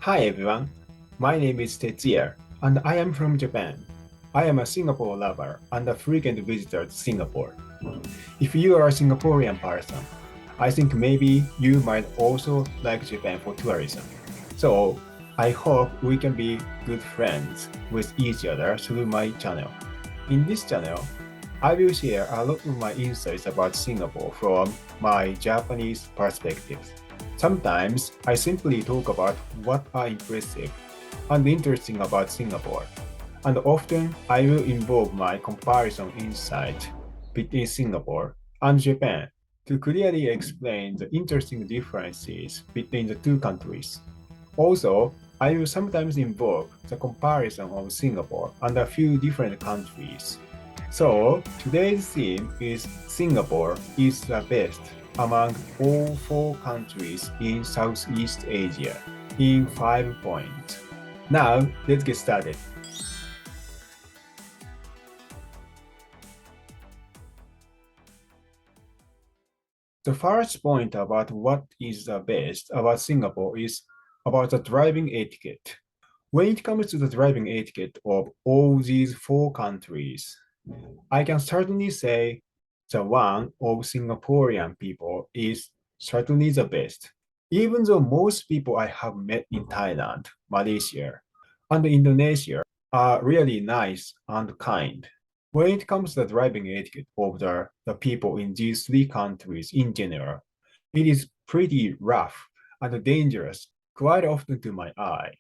Hi everyone, my name is Tetsuya and I am from Japan. I am a Singapore lover and a frequent visitor to Singapore. If you are a Singaporean person, I think maybe you might also like Japan for tourism. So I hope we can be good friends with each other through my channel. In this channel, I will share a lot of my insights about Singapore from my Japanese perspectives. Sometimes I simply talk about what are impressive and interesting about Singapore, and often I will involve my comparison insight between Singapore and Japan to clearly explain the interesting differences between the two countries. Also, I will sometimes involve the comparison of Singapore and a few different countries. So, today's theme is Singapore is the best among all four countries in Southeast Asia in 5 points. Now, let's get started. The first point about what is the best about Singapore is about the driving etiquette. When it comes to the driving etiquette of all these four countries, I can certainly say the one of Singaporean people is certainly the best. Even though most people I have met in Thailand, Malaysia, and Indonesia are really nice and kind. When it comes to the driving etiquette of the people in these three countries in general, it is pretty rough and dangerous quite often to my eye.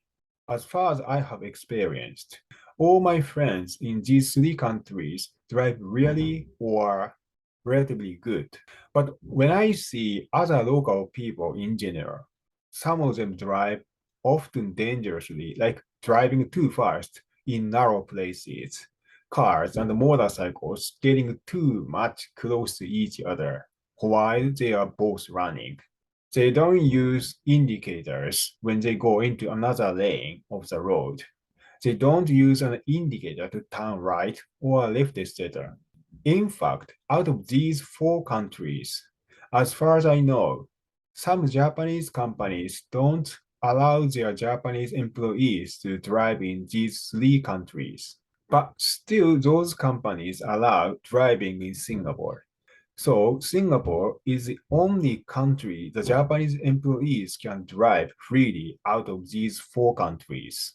As far as I have experienced, all my friends in these three countries drive really or relatively good. But when I see other local people in general, some of them drive often dangerously, like driving too fast in narrow places, cars and motorcycles getting too much close to each other while they are both running. They don't use indicators when they go into another lane of the road. They don't use an indicator to turn right or left, etc. In fact, out of these four countries, as far as I know, some Japanese companies don't allow their Japanese employees to drive in these three countries. But still, those companies allow driving in Singapore. So Singapore is the only country the Japanese employees can drive freely out of these four countries.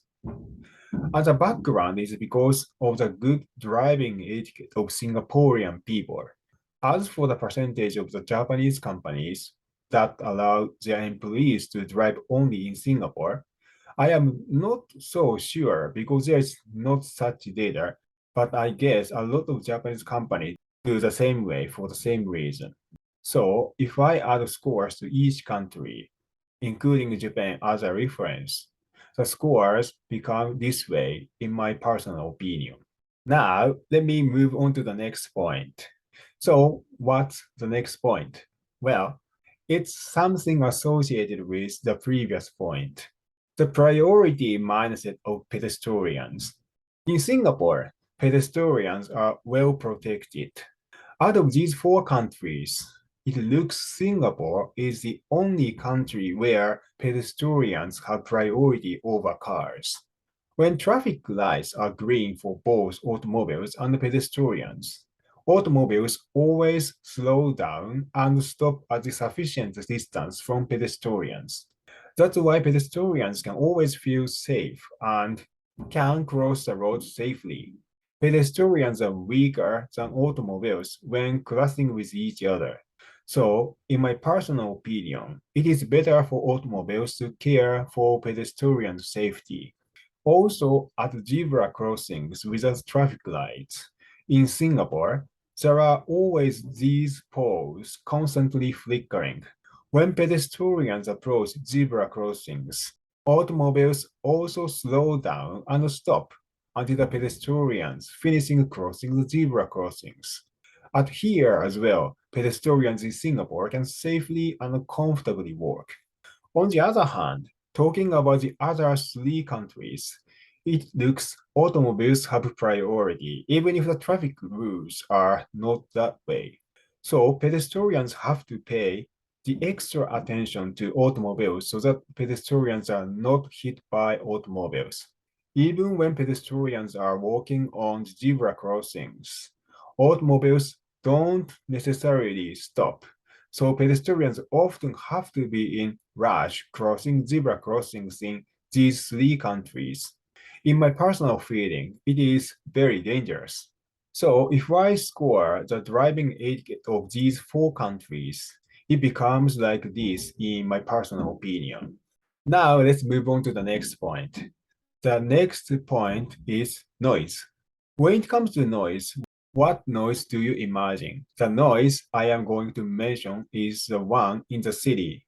As a background is because of the good driving etiquette of Singaporean people. As for the percentage of the Japanese companies that allow their employees to drive only in Singapore, I am not so sure because there is not such data, but I guess a lot of Japanese companies do the same way for the same reason. So if I add scores to each country, including Japan as a reference, the scores become this way in my personal opinion. Now, let me move on to the next point. So what's the next point? Well, it's something associated with the previous point, the priority mindset of pedestrians. In Singapore, pedestrians are well protected. Out of these four countries, it looks Singapore is the only country where pedestrians have priority over cars. When traffic lights are green for both automobiles and pedestrians, automobiles always slow down and stop at a sufficient distance from pedestrians. That's why pedestrians can always feel safe and can cross the road safely. Pedestrians are weaker than automobiles when crossing with each other. So, in my personal opinion, it is better for automobiles to care for pedestrian safety. Also, at zebra crossings without traffic lights, in Singapore, there are always these poles constantly flickering. When pedestrians approach zebra crossings, automobiles also slow down and stop until the pedestrians finishing crossing the zebra crossings. At here as well, pedestrians in Singapore can safely and comfortably walk. On the other hand, talking about the other three countries, it looks automobiles have priority, even if the traffic rules are not that way. So pedestrians have to pay the extra attention to automobiles so that pedestrians are not hit by automobiles. Even when pedestrians are walking on zebra crossings, automobiles don't necessarily stop. So pedestrians often have to be in rush crossing zebra crossings in these three countries. In my personal feeling, it is very dangerous. So if I score the driving etiquette of these four countries, it becomes like this in my personal opinion. Now let's move on to the next point. The next point is noise. When it comes to noise, what noise do you imagine? The noise I am going to mention is the one in the city.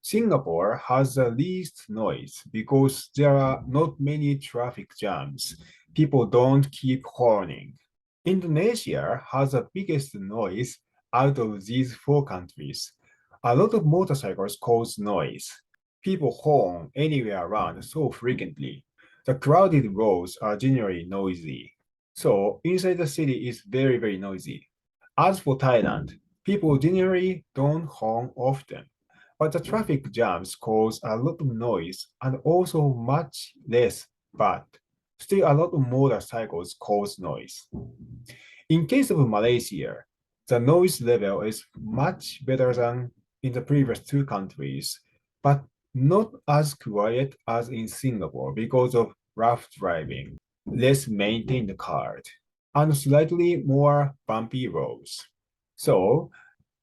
Singapore has the least noise because there are not many traffic jams. People don't keep horning. Indonesia has the biggest noise out of these four countries. A lot of motorcycles cause noise. People horn anywhere around so frequently. The crowded roads are generally noisy. So inside the city is very, very noisy. As for Thailand, people generally don't horn often. But the traffic jams cause a lot of noise and also much less, but still a lot of motorcycles cause noise. In case of Malaysia, the noise level is much better than in the previous two countries, but not as quiet as in Singapore because of rough driving, less maintained cars, and slightly more bumpy roads. So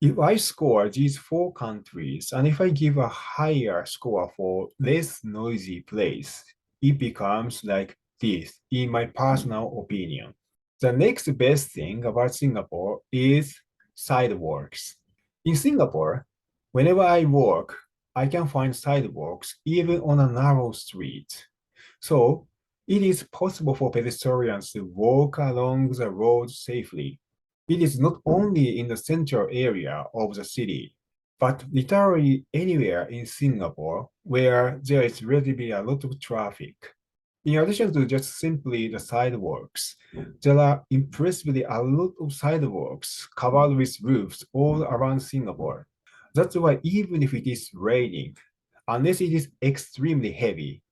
if I score these four countries and if I give a higher score for less noisy place, it becomes like this, in my personal opinion. The next best thing about Singapore is sidewalks. In Singapore, whenever I walk, I can find sidewalks even on a narrow street. So it is possible for pedestrians to walk along the road safely. It is not only in the central area of the city, but literally anywhere in Singapore where there is relatively a lot of traffic. In addition to just simply the sidewalks, there are impressively a lot of sidewalks covered with roofs all around Singapore. That's why even if it is raining, unless it is extremely heavy,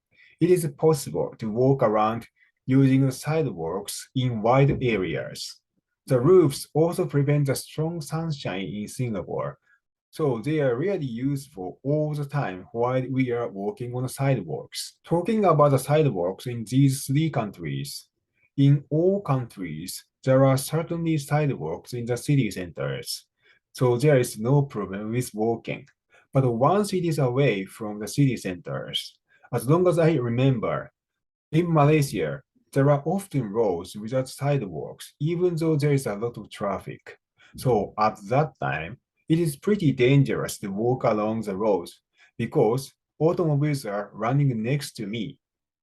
it is possible to walk around using the sidewalks in wide areas. The roofs also prevent the strong sunshine in Singapore, so they are really useful all the time while we are walking on the sidewalks. Talking about the sidewalks in these three countries, in all countries, there are certainly sidewalks in the city centers, so there is no problem with walking. But once it is away from the city centers, as long as I remember, in Malaysia, there are often roads without sidewalks, even though there is a lot of traffic. So at that time, it is pretty dangerous to walk along the roads because automobiles are running next to me.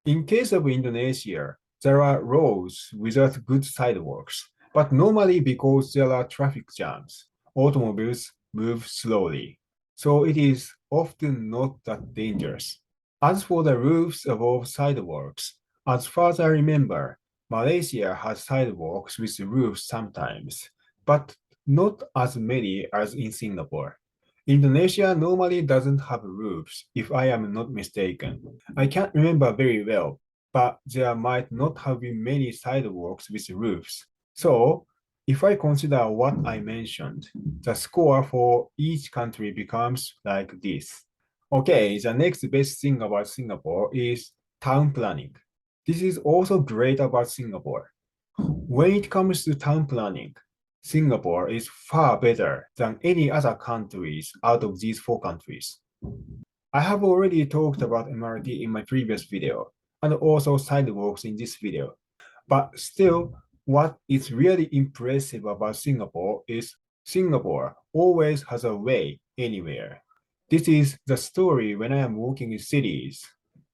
In case of Indonesia, there are roads without good sidewalks, but normally because there are traffic jams, automobiles move slowly. So it is often not that dangerous. As for the roofs above sidewalks, as far as I remember, Malaysia has sidewalks with roofs sometimes, but not as many as in Singapore. Indonesia normally doesn't have roofs, if I am not mistaken. I can't remember very well, but there might not have been many sidewalks with roofs. So, if I consider what I mentioned, the score for each country becomes like this. Okay, the next best thing about Singapore is town planning. This is also great about Singapore. When it comes to town planning, Singapore is far better than any other countries out of these four countries. I have already talked about MRT in my previous video, and also sidewalks in this video. But still, what is really impressive about Singapore is Singapore always has a way anywhere. This is the story when I am walking in cities.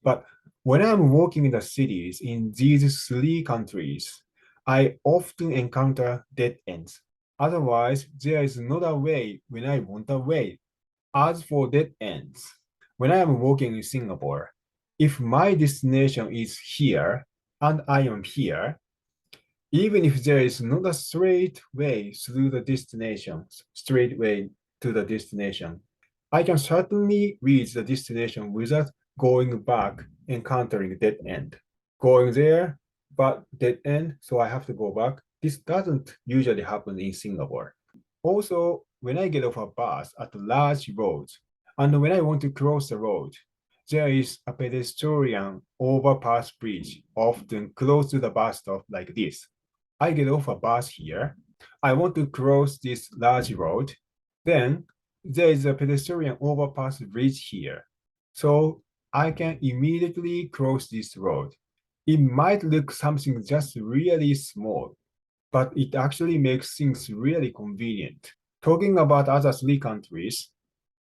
But when I am walking in the cities in these three countries, I often encounter dead ends. Otherwise, there is not a way when I want a way. As for dead ends, when I am walking in Singapore, if my destination is here and I am here, even if there is not a straight way through the destination, straight way to the destination, I can certainly reach the destination without going back, encountering dead end. Going there, but dead end, so I have to go back. This doesn't usually happen in Singapore. Also, when I get off a bus at large roads, and when I want to cross the road, there is a pedestrian overpass bridge, often close to the bus stop like this. I get off a bus here. I want to cross this large road. Then there is a pedestrian overpass bridge here. So I can immediately cross this road. It might look something just really small, but it actually makes things really convenient. Talking about other three countries,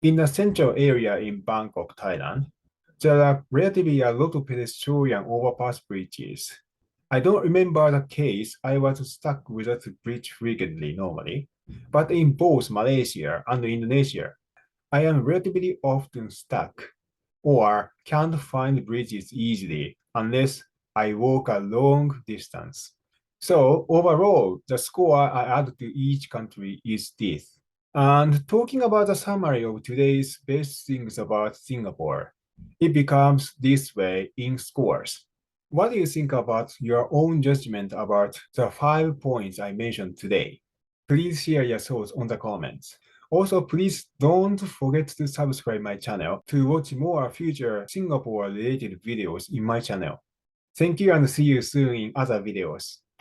in the central area in Bangkok, Thailand, there are relatively a lot of pedestrian overpass bridges. I don't remember the case I was stuck with that bridge frequently normally, but in both Malaysia and Indonesia, I am relatively often stuck or can't find bridges easily unless I walk a long distance. So overall, the score I add to each country is this. And talking about the summary of today's best things about Singapore, it becomes this way in scores. What do you think about your own judgment about the 5 points I mentioned today? Please share your thoughts on the comments. Also, please don't forget to subscribe my channel to watch more future Singapore related videos in my channel. Thank you and see you soon in other videos.